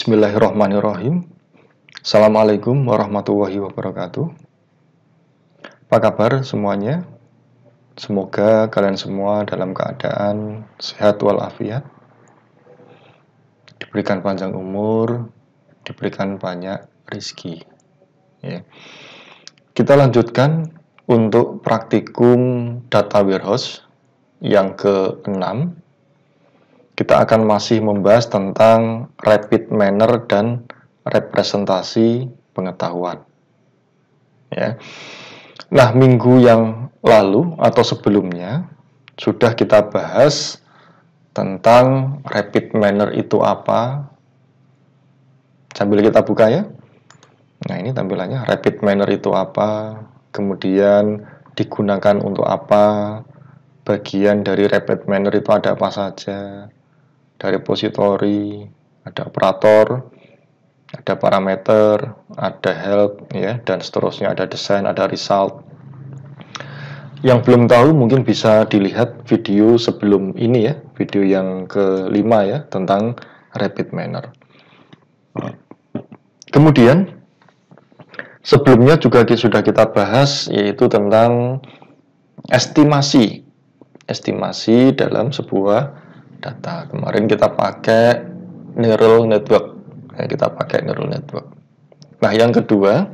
Bismillahirrahmanirrahim. Assalamualaikum warahmatullahi wabarakatuh. Apa kabar semuanya? Semoga kalian semua dalam keadaan sehat walafiat, diberikan panjang umur, diberikan banyak rezeki. Ya. Kita lanjutkan untuk praktikum data warehouse yang ke-6. Kita akan masih membahas tentang rapid manner dan representasi pengetahuan. Ya. Nah, minggu yang lalu atau sebelumnya sudah kita bahas tentang rapid manner itu apa. Sambil kita buka ya. Nah, ini tampilannya rapid manner itu apa, kemudian digunakan untuk apa, bagian dari rapid manner itu ada apa saja. Ada repository, ada operator, ada parameter, ada help, ya, dan seterusnya, ada desain, ada result. Yang belum tahu mungkin bisa dilihat video sebelum ini ya, video yang ke-5 ya, tentang rapid manner. Kemudian, sebelumnya juga sudah kita bahas, yaitu tentang estimasi dalam sebuah data. Kemarin kita pakai neural network. Nah, yang kedua,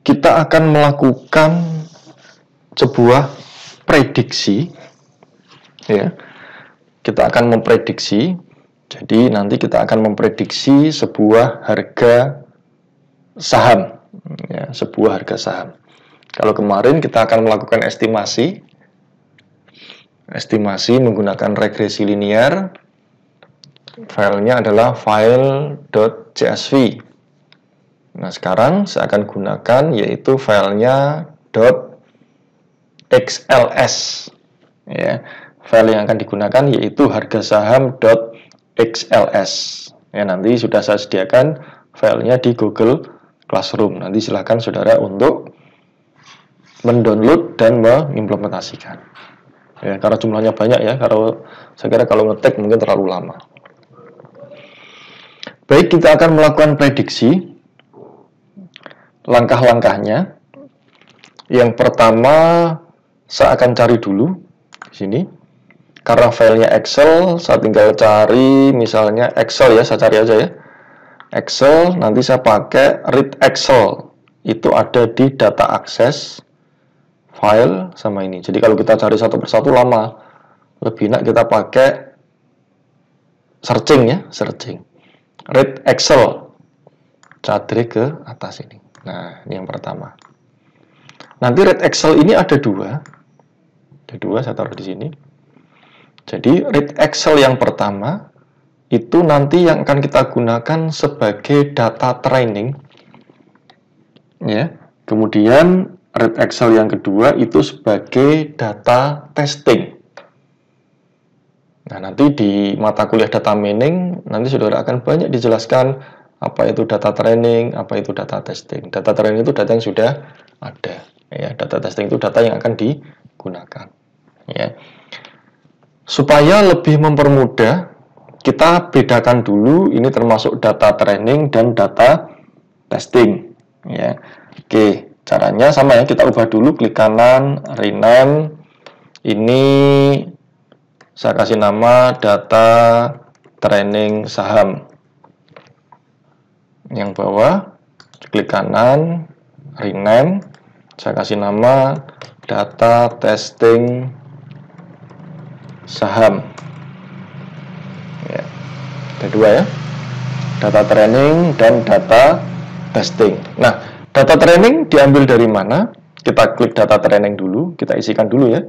kita akan melakukan sebuah prediksi. Ya. Kita akan memprediksi. Jadi nanti kita akan memprediksi sebuah harga saham. Ya, sebuah harga saham. Kalau kemarin kita akan melakukan estimasi menggunakan regresi linear. Filenya adalah file.csv. Nah, sekarang saya akan gunakan yaitu filenya .xls. Ya, file yang akan digunakan yaitu harga saham.xls. Ya, nanti sudah saya sediakan filenya di Google Classroom. Nanti silakan saudara untuk mendownload dan mengimplementasikan. Ya, karena jumlahnya banyak ya, saya kira kalau ngetik mungkin terlalu lama. Baik, kita akan melakukan prediksi. Langkah-langkahnya. Yang pertama, saya akan cari dulu di sini. Karena filenya Excel, saya tinggal cari misalnya Excel ya, saya cari aja ya. Excel, nanti saya pakai read Excel. Itu ada di data access, file sama ini. Jadi kalau kita cari satu persatu lama. Lebih enak kita pakai searching ya, searching. Read Excel. Cadre ke atas ini. Nah, ini yang pertama. Nanti read Excel ini ada dua. Ada dua, saya taruh di sini. Jadi read Excel yang pertama itu nanti yang akan kita gunakan sebagai data training. Ya. Kemudian read Excel yang kedua itu sebagai data testing. Nah, nanti di mata kuliah data mining, nanti saudara akan banyak dijelaskan apa itu data training, apa itu data testing. Data training itu data yang sudah ada. Ya, data testing itu data yang akan digunakan. Ya. Supaya lebih mempermudah, kita bedakan dulu ini termasuk data training dan data testing. Ya. Oke. Caranya sama ya, kita ubah dulu, klik kanan, rename. Ini saya kasih nama data training saham. Yang bawah, klik kanan, rename. Saya kasih nama data testing saham. Ya. Ada dua ya, data training dan data testing. Nah, data training diambil dari mana? Kita klik data training dulu, kita isikan dulu ya.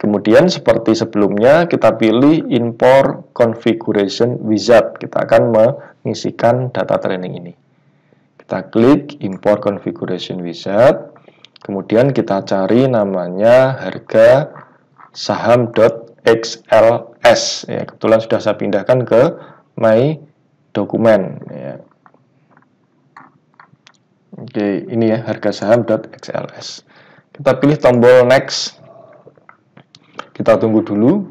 Kemudian seperti sebelumnya kita pilih import configuration wizard. Kita akan mengisikan data training ini. Kita klik import configuration wizard. Kemudian kita cari namanya harga saham.xls. Ya, kebetulan sudah saya pindahkan ke my dokumen. Ya. Oke, ini ya harga saham.xls. Kita pilih tombol next. Kita tunggu dulu.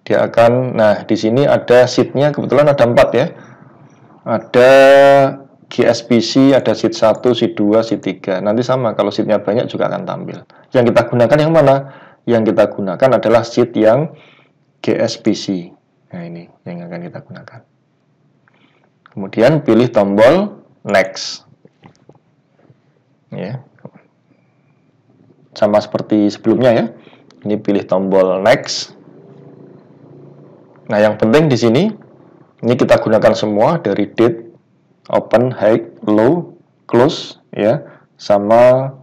Dia akan, nah di sini ada sheet-nya kebetulan ada 4 ya. ada GSPC, ada sheet 1, sheet 2, sheet 3. Nanti sama, kalau sheetnya banyak juga akan tampil. Yang kita gunakan yang mana? Yang kita gunakan adalah sheet yang GSPC. Nah, ini yang akan kita gunakan. Kemudian pilih tombol Next. Ya. Sama seperti sebelumnya ya. Ini pilih tombol Next. Nah, yang penting di sini, ini kita gunakan semua dari date, open, high, low, close, ya, sama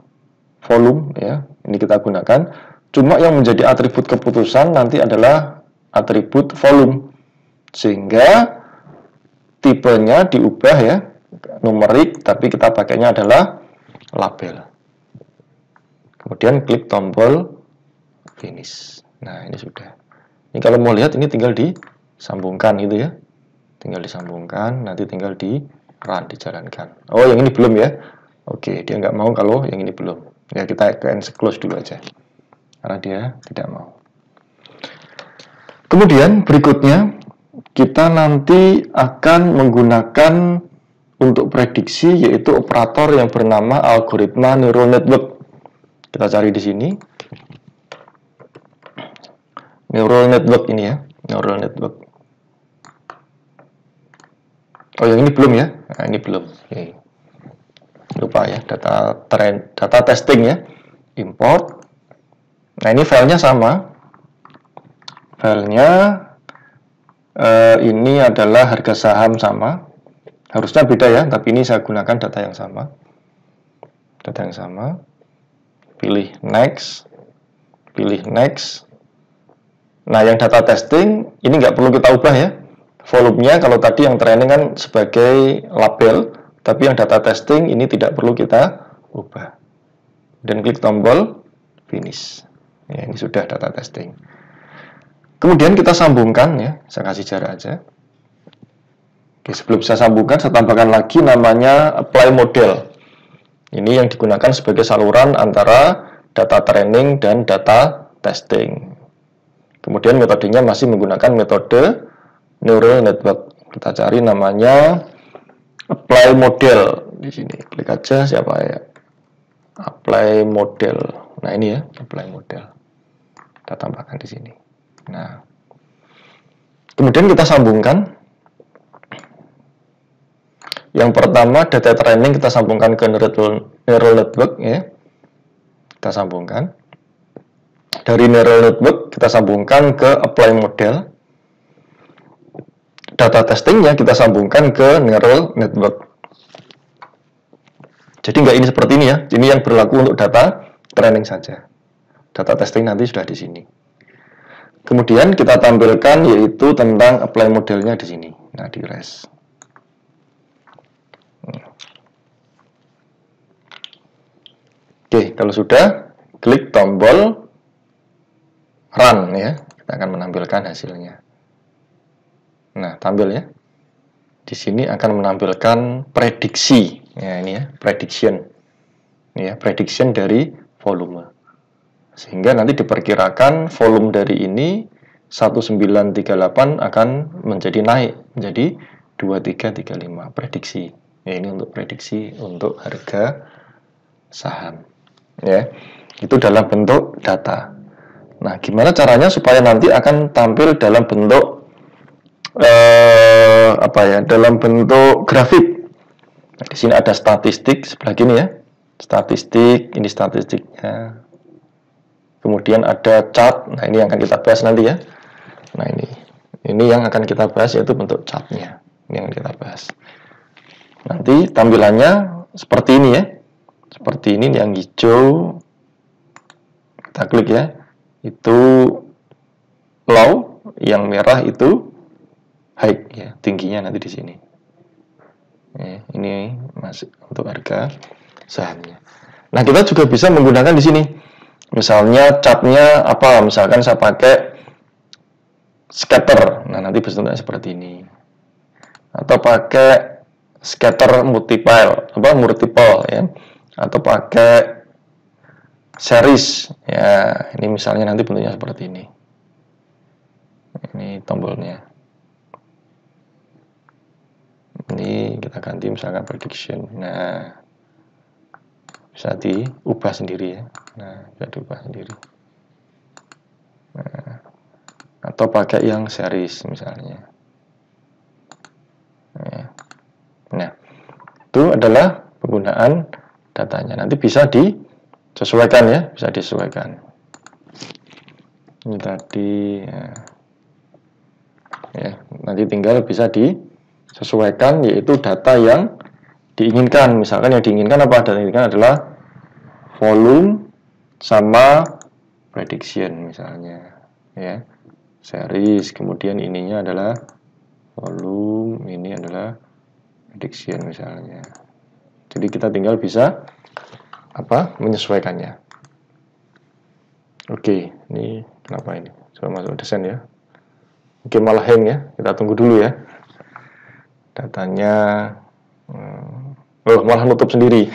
volume, ya. Ini kita gunakan. Cuma yang menjadi atribut keputusan nanti adalah atribut volume, sehingga tipenya diubah ya, numerik, tapi kita pakainya adalah label. Kemudian klik tombol finish. Nah, ini sudah. Ini kalau mau lihat ini tinggal disambungkan gitu ya. Tinggal disambungkan, nanti tinggal di run, dijalankan. Oh, yang ini belum ya. Oke, dia nggak mau kalau yang ini belum. Ya, kita ke close dulu aja. Karena dia tidak mau. Kemudian berikutnya, kita nanti akan menggunakan untuk prediksi, yaitu operator yang bernama algoritma neural network. Kita cari di sini. Neural network ini ya, neural network. Oh, yang ini belum ya? Nah, ini belum. Oke. Lupa ya, data testing ya. Import. Nah, ini filenya sama. Filenya ini adalah harga saham sama. Harusnya beda ya, tapi ini saya gunakan data yang sama. Data yang sama. Pilih next. Pilih next. Nah, yang data testing ini nggak perlu kita ubah ya. Volumenya kalau tadi yang training kan sebagai label, tapi yang data testing ini tidak perlu kita ubah. Dan klik tombol finish. Ya, ini sudah data testing. Kemudian kita sambungkan ya, saya kasih jarak aja. Oke, sebelum saya sambungkan, saya tambahkan lagi namanya apply model. Ini yang digunakan sebagai saluran antara data training dan data testing. Kemudian metodenya masih menggunakan metode neural network. Kita cari namanya apply model di sini. Klik aja siapa ya? Apply model. Nah, ini ya, apply model. Kita tambahkan di sini. Nah, kemudian kita sambungkan. Yang pertama data training kita sambungkan ke neural network ya. Kita sambungkan. Dari neural network kita sambungkan ke apply model. Data testingnya kita sambungkan ke neural network. Jadi nggak ini seperti ini ya. Ini yang berlaku untuk data training saja. Data testing nanti sudah di sini. Kemudian kita tampilkan yaitu tentang apply modelnya di sini. Nah, di res. Oke, kalau sudah klik tombol run ya, kita akan menampilkan hasilnya. Nah, tampil ya. Di sini akan menampilkan prediksi. Ya, ini ya, prediction. Ini ya, prediction dari volume. Sehingga nanti diperkirakan volume dari ini 1938 akan menjadi naik menjadi 2335 prediksi. Ya, ini untuk prediksi untuk harga saham. Ya. Itu dalam bentuk data. Nah, gimana caranya supaya nanti akan tampil dalam bentuk dalam bentuk grafik. Nah, di sini ada statistik sebelah gini ya. Statistik, ini statistiknya. Kemudian ada chart. Nah, ini yang akan kita bahas nanti ya. Nah, ini yang akan kita bahas yaitu bentuk chartnya. Ini yang kita bahas. Nanti tampilannya seperti ini ya. Seperti ini yang hijau. Kita klik ya. Itu low, yang merah itu high ya, tingginya nanti di sini. Ya, ini masih untuk harga sahamnya. Nah, kita juga bisa menggunakan di sini. Misalnya chartnya apa? Misalkan saya pakai scatter. Nah, nanti bentuknya seperti ini. Atau pakai scatter multiple ya. Atau pakai series ya, ini misalnya nanti bentuknya seperti ini. Ini tombolnya. Ini kita ganti misalkan prediction. Nah, bisa diubah sendiri ya. Nah, bisa diubah sendiri. Nah, atau pakai yang series misalnya. Nah, itu adalah penggunaan datanya. Nanti bisa disesuaikan ya, bisa disesuaikan. Ini tadi ya, nanti tinggal bisa disesuaikan, yaitu data yang diinginkan. Misalkan yang diinginkan apa? Data yang diinginkan adalah volume sama prediction misalnya ya, series, kemudian ininya adalah volume, ini adalah prediction misalnya. Jadi kita tinggal bisa menyesuaikannya. Oke, ini kenapa ini sudah masuk desain ya? Oke, malah hang ya, kita tunggu dulu ya. Datanya malah nutup sendiri.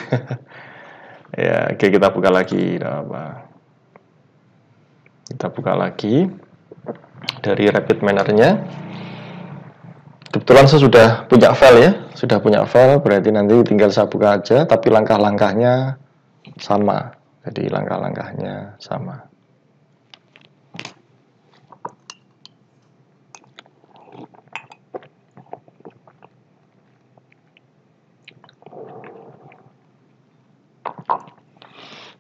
Ya, oke, kita buka lagi. Kita buka lagi dari Rapid Miner-nya. Kebetulan saya sudah punya file ya, sudah punya file, berarti nanti tinggal saya buka aja, tapi langkah-langkahnya sama. Jadi langkah-langkahnya sama.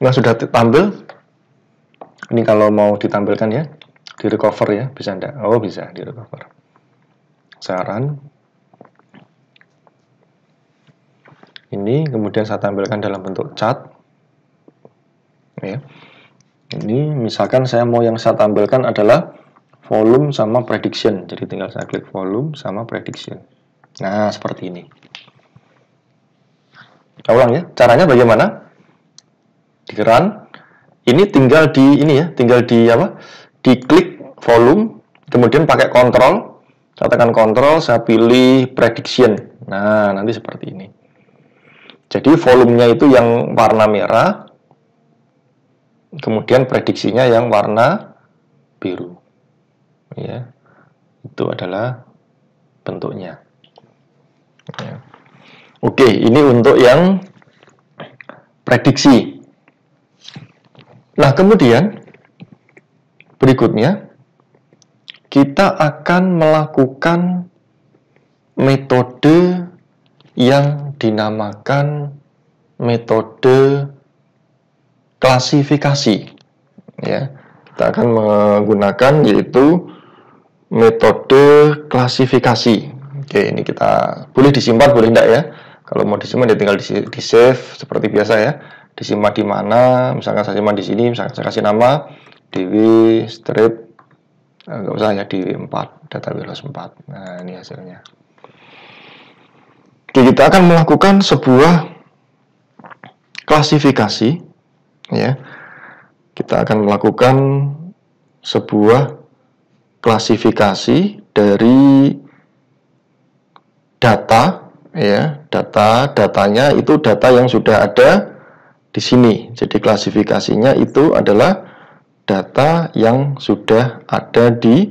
Nah, sudah tampil. Ini kalau mau ditampilkan ya, di recover ya, bisa enggak? Oh, bisa di recover. Saran. Ini kemudian saya tampilkan dalam bentuk chart. Ya. Ini misalkan saya mau yang saya tampilkan adalah volume sama prediction. Jadi tinggal saya klik volume sama prediction. Nah, seperti ini. Kita ulang ya. Caranya bagaimana? Di run. Ini tinggal diklik volume, kemudian pakai kontrol, saya tekan kontrol, saya pilih prediction. Nah, nanti seperti ini. Jadi volumenya itu yang warna merah, kemudian prediksinya yang warna biru. Ya, itu adalah bentuknya. Ya. Oke, ini untuk yang prediksi. Nah, kemudian berikutnya kita akan melakukan metode yang dinamakan metode klasifikasi. Ya, kita akan menggunakan yaitu metode klasifikasi. Oke, ini kita boleh disimpan, boleh enggak ya? Kalau mau disimpan, ya tinggal di save seperti biasa ya. Disimpan di mana? Misalkan saya simpan di sini, misalkan saya kasih nama dw strip, nggak usah ya, dw4, data warehouse 4. Nah, ini hasilnya. Oke, kita akan melakukan sebuah klasifikasi ya. Kita akan melakukan sebuah klasifikasi dari data ya, datanya itu data yang sudah ada di sini. Jadi klasifikasinya itu adalah data yang sudah ada di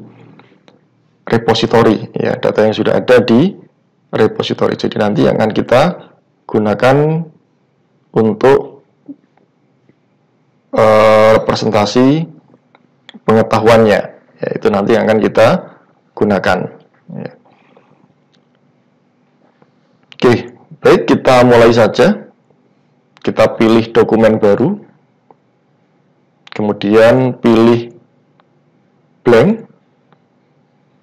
repository ya, data yang sudah ada di repository. Jadi nanti yang akan kita gunakan untuk representasi pengetahuannya, yaitu nanti yang akan kita gunakan ya. Oke, baik, kita mulai saja. Kita pilih dokumen baru, kemudian pilih blank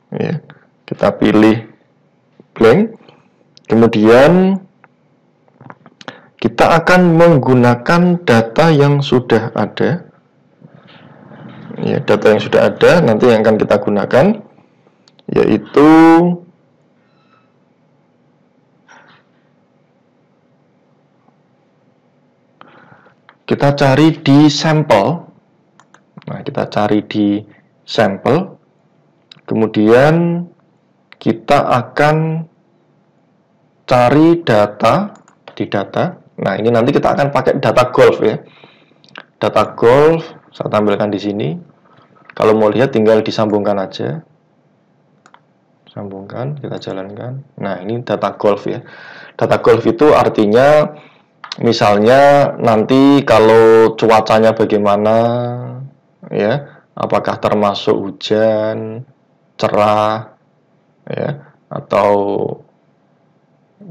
ya. Kita pilih blank, kemudian kita akan menggunakan data yang sudah ada ya, data yang sudah ada nanti yang akan kita gunakan yaitu kita cari di sampel. Nah, kita cari di sampel, kemudian kita akan cari data di data. Nah, ini nanti kita akan pakai data golf ya. Data golf saya tampilkan di sini. Kalau mau lihat tinggal disambungkan aja. Sambungkan, kita jalankan. Nah, ini data golf ya. Data golf itu artinya misalnya nanti kalau cuacanya bagaimana ya, apakah termasuk hujan, cerah ya, atau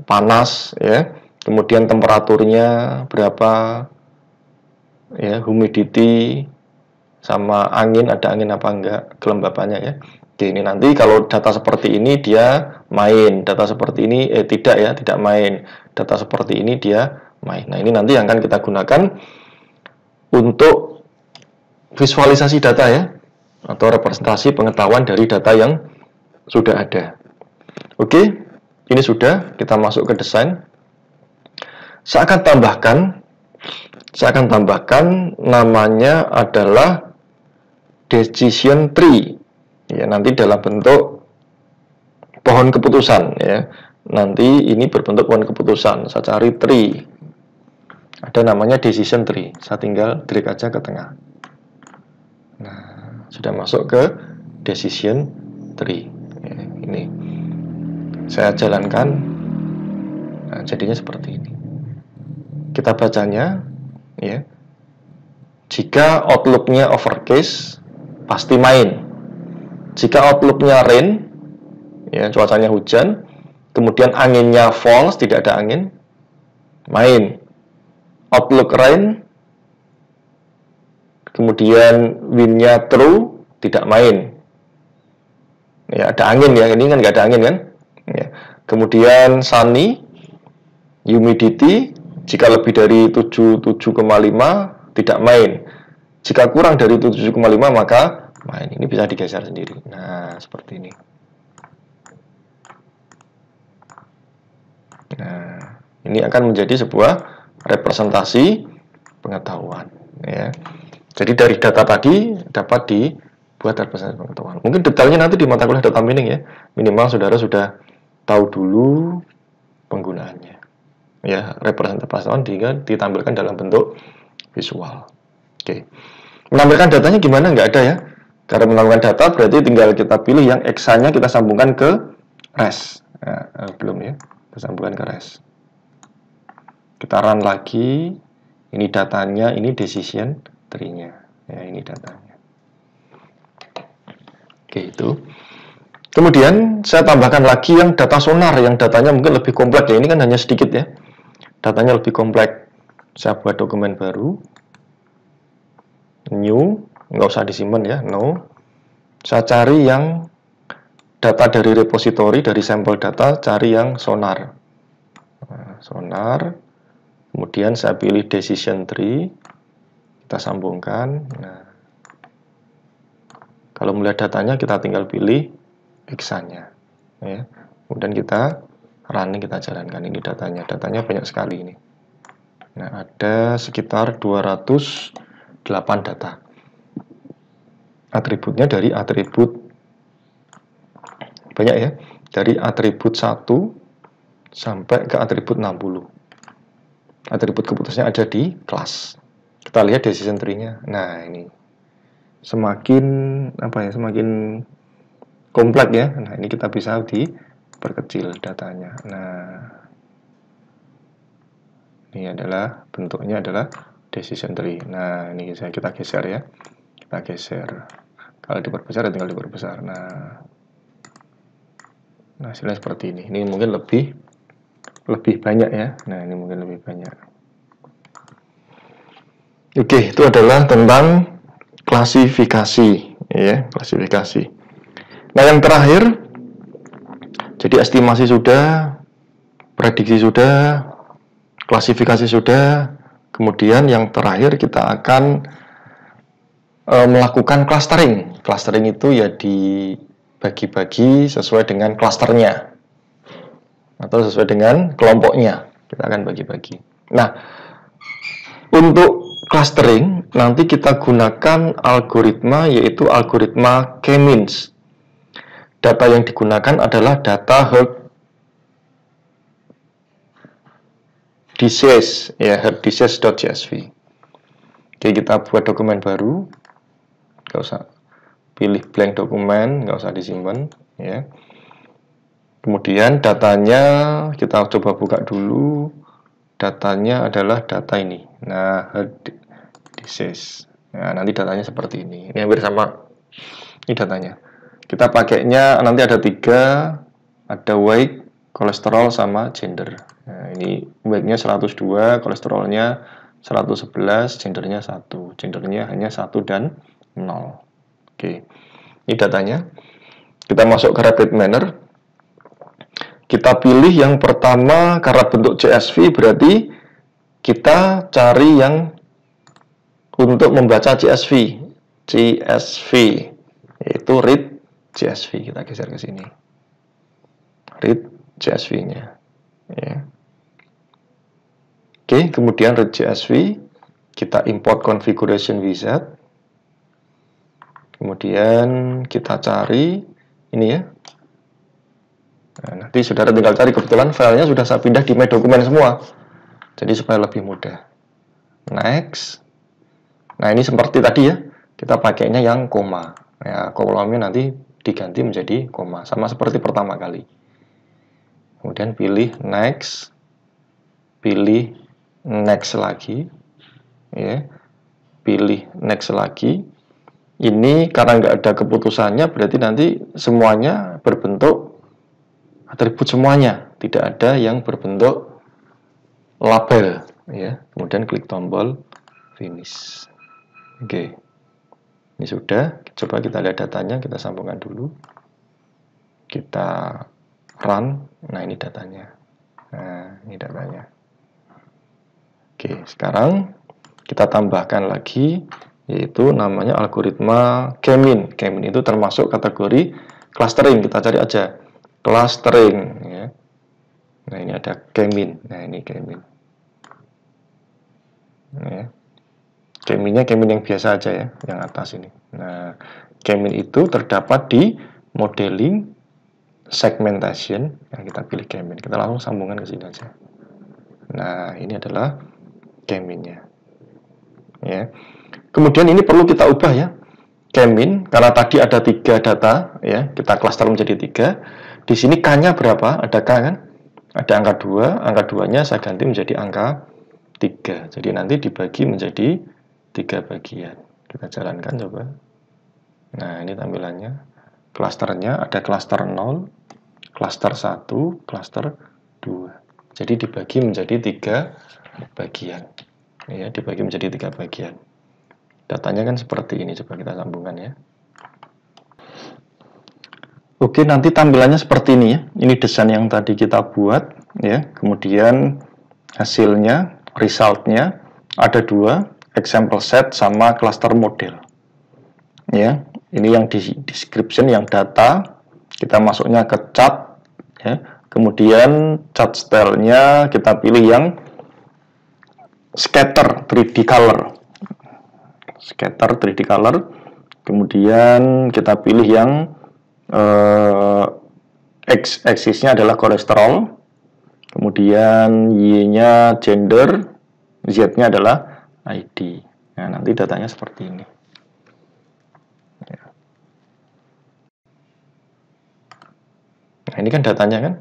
panas ya. Kemudian temperaturnya berapa ya, humidity sama angin, ada angin apa enggak, kelembapannya ya. Oke, ini nanti kalau data seperti ini dia main, data seperti ini tidak ya, tidak main. Data seperti ini dia main. Nah, ini nanti yang akan kita gunakan untuk visualisasi data ya, atau representasi pengetahuan dari data yang sudah ada. Oke, ini sudah, kita masuk ke desain. Saya akan tambahkan namanya adalah decision tree. Ya, nanti dalam bentuk pohon keputusan ya. Nanti ini berbentuk pohon keputusan. Saya cari tree. Ada namanya decision tree. Saya tinggal drag aja ke tengah. Nah, sudah masuk ke decision tree. Ya, ini. Saya jalankan. Nah, jadinya seperti ini. Kita bacanya ya. Jika outlook-nya overcast, pasti main. Jika outlook-nya rain, ya cuacanya hujan, kemudian anginnya false, tidak ada angin, main. Outlook rain, kemudian wind-nya true, tidak main. Ya, ada angin ya, ini kan nggak ada angin kan? Ya. Kemudian sunny, humidity, jika lebih dari 77,5 tidak main. Jika kurang dari 77,5 maka main. Ini bisa digeser sendiri. Nah, seperti ini. Nah, ini akan menjadi sebuah representasi pengetahuan ya. Jadi dari data tadi dapat dibuat representasi pengetahuan. Mungkin detailnya nanti di mata kuliah data mining ya. Minimal saudara sudah tahu dulu penggunaannya. Ya, representasi pengetahuan ditampilkan dalam bentuk visual. Oke. Menampilkan datanya gimana? Nggak ada ya. Karena menampilkan data berarti tinggal kita pilih yang EXA-nya kita sambungkan ke REST. Nah, belum ya. Kita sambungkan ke REST. Kita run lagi. Ini datanya, ini decision tree-nya. Ya, ini datanya. Oke, itu. Kemudian saya tambahkan lagi yang data sonar, yang datanya mungkin lebih kompleks ya. Ini kan hanya sedikit ya. Datanya lebih kompleks. Saya buat dokumen baru. New, nggak usah disimpan ya, no. Saya cari yang data dari repository, dari sampel data, cari yang sonar. Nah, sonar, kemudian saya pilih decision tree, kita sambungkan. Nah, kalau melihat datanya, kita tinggal pilih EXA-nya. Ya. Kemudian kita running, kita jalankan. Ini datanya banyak sekali ini. Nah, ada sekitar 208 data. Atributnya dari atribut banyak ya, dari atribut 1 sampai ke atribut 60. Atribut keputusannya ada di kelas. Kita lihat decision tree-nya. Nah, ini semakin semakin kompleks ya. Nah, ini kita bisa diperkecil datanya. Nah, ini adalah bentuknya adalah decision tree. Nah, ini kita geser ya. Kita geser. Kalau diperbesar, tinggal diperbesar. Nah, hasilnya seperti ini. Ini mungkin lebih banyak ya. Nah, ini mungkin lebih banyak. Oke, itu adalah tentang klasifikasi ya, klasifikasi. Nah, yang terakhir, jadi estimasi sudah, prediksi sudah, klasifikasi sudah, kemudian yang terakhir kita akan melakukan clustering. Clustering itu ya dibagi-bagi sesuai dengan klasternya atau sesuai dengan kelompoknya. Kita akan bagi-bagi. Nah, untuk clustering nanti kita gunakan algoritma, yaitu algoritma K-means. Data yang digunakan adalah data herd disease, ya, herddisease.csv. Oke, kita buat dokumen baru. Nggak usah pilih blank dokumen, nggak usah disimpan ya. Kemudian datanya kita coba buka dulu. Datanya adalah data ini. Nah, heart disease. Nah, nanti datanya seperti ini. Ini hampir sama. Ini datanya. Kita pakainya nanti ada 3, ada weight, kolesterol, sama gender. Nah, ini weight-nya 102, kolesterolnya 111, gendernya 1. Gendernya hanya 1 dan 0. Oke. Ini datanya. Kita masuk ke rapid manner. Kita pilih yang pertama, karena bentuk CSV berarti kita cari yang untuk membaca CSV. CSV yaitu read CSV. Kita geser ke sini. Read CSV-nya. Ya. Oke, kemudian read CSV, kita import configuration wizard. Kemudian kita cari ini ya. Nah, nanti saudara tinggal cari, kebetulan filenya sudah saya pindah di My Dokumen semua. Jadi supaya lebih mudah. Next. Nah, ini seperti tadi ya. Kita pakainya yang koma. Ya, kolomnya nanti diganti menjadi koma, sama seperti pertama kali. Kemudian pilih next. Pilih next lagi. Ya. Pilih next lagi. Ini karena nggak ada keputusannya, berarti nanti semuanya berbentuk atribut semuanya, tidak ada yang berbentuk label, ya. Kemudian klik tombol finish. Oke, ini sudah. Coba kita lihat datanya, kita sambungkan dulu, kita run. Nah, ini datanya. Nah, ini datanya. Oke, sekarang kita tambahkan lagi, yaitu namanya algoritma K-mean. K-mean itu termasuk kategori clustering. Kita cari aja clustering, ya. Nah, ini ada K-mean. Nah, ini K-mean. Ya. K-mean-nya K-mean yang biasa aja ya, yang atas ini. Nah, K-mean itu terdapat di modeling segmentation. Nah, kita pilih K-mean. Kita langsung sambungkan ke sini aja. Nah, ini adalah K-mean-nya. Ya. Kemudian ini perlu kita ubah ya. K-mean, karena tadi ada 3 data, ya, kita cluster menjadi 3. Di sini K-nya berapa? Ada K kan? Ada angka 2, angka 2-nya saya ganti menjadi angka 3. Jadi nanti dibagi menjadi 3 bagian. Kita jalankan coba. Nah, ini tampilannya. Klasternya ada klaster 0, klaster 1, klaster 2. Jadi dibagi menjadi 3 bagian. Ya, dibagi menjadi 3 bagian. Datanya kan seperti ini, coba kita sambungkan ya. Oke, nanti tampilannya seperti ini ya. Ini desain yang tadi kita buat ya. Kemudian hasilnya, resultnya ada 2, example set sama cluster model. Ya, ini yang di description, yang data kita masuknya ke chart ya. Kemudian chart style-nya kita pilih yang scatter 3D color. Scatter 3D color. Kemudian kita pilih yang X-axisnya adalah kolesterol, kemudian Y-nya gender, Z-nya adalah ID. Nah, nanti datanya seperti ini. Nah, ini kan datanya kan.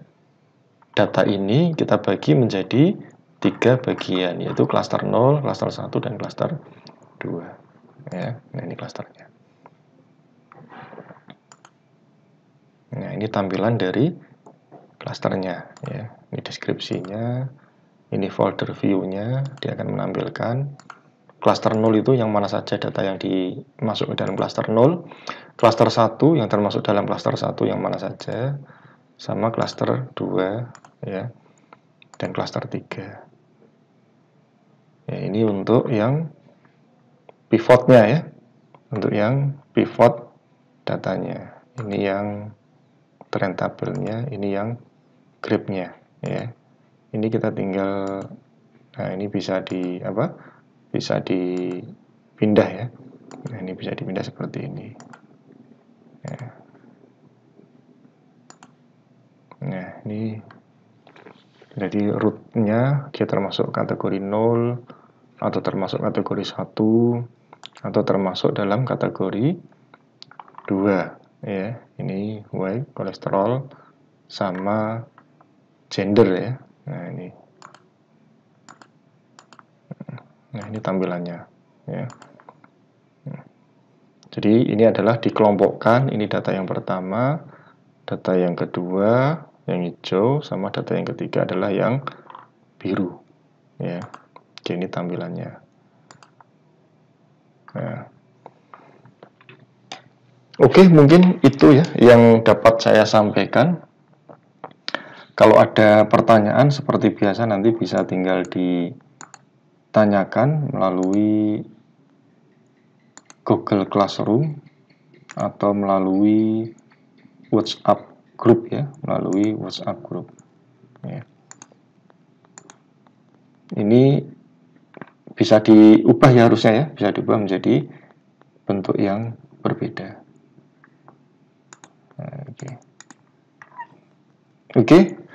Data ini kita bagi menjadi 3 bagian, yaitu klaster 0, klaster 1, dan klaster 2. Ya, nah ini klasternya. Nah, ini tampilan dari klasternya ya. Ini deskripsinya, ini folder view-nya, dia akan menampilkan klaster 0 itu yang mana saja data yang dimasuk ke dalam klaster 0, klaster 1 yang termasuk dalam klaster 1 yang mana saja, sama klaster 2 ya, dan klaster 3. Ya, ini untuk yang pivotnya ya. Untuk yang pivot datanya. Ini yang trend tabelnya, ini yang graph-nya ya. Ini kita tinggal, nah ini bisa bisa dipindah ya. Nah, ini bisa dipindah seperti ini ya. Nah, ini jadi root-nya dia termasuk kategori 0 atau termasuk kategori 1 atau termasuk dalam kategori 2 ya. Ini white kolesterol sama gender ya. Nah ini tampilannya ya. Jadi ini adalah dikelompokkan, ini data yang pertama, data yang kedua yang hijau, sama data yang ketiga adalah yang biru ya. Oke, ini tampilannya. Nah, oke, mungkin itu ya yang dapat saya sampaikan. Kalau ada pertanyaan seperti biasa nanti bisa tinggal ditanyakan melalui Google Classroom atau melalui WhatsApp group ya, melalui WhatsApp group ya. Ini bisa diubah ya harusnya ya, bisa diubah menjadi bentuk yang berbeda. Nah, oke.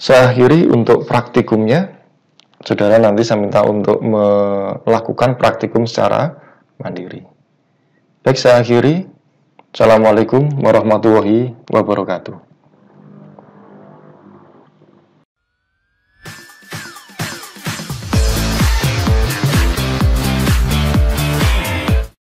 Saya akhiri untuk praktikumnya. Saudara nanti saya minta untuk melakukan praktikum secara mandiri. Baik, saya akhiri. Assalamualaikum warahmatullahi wabarakatuh.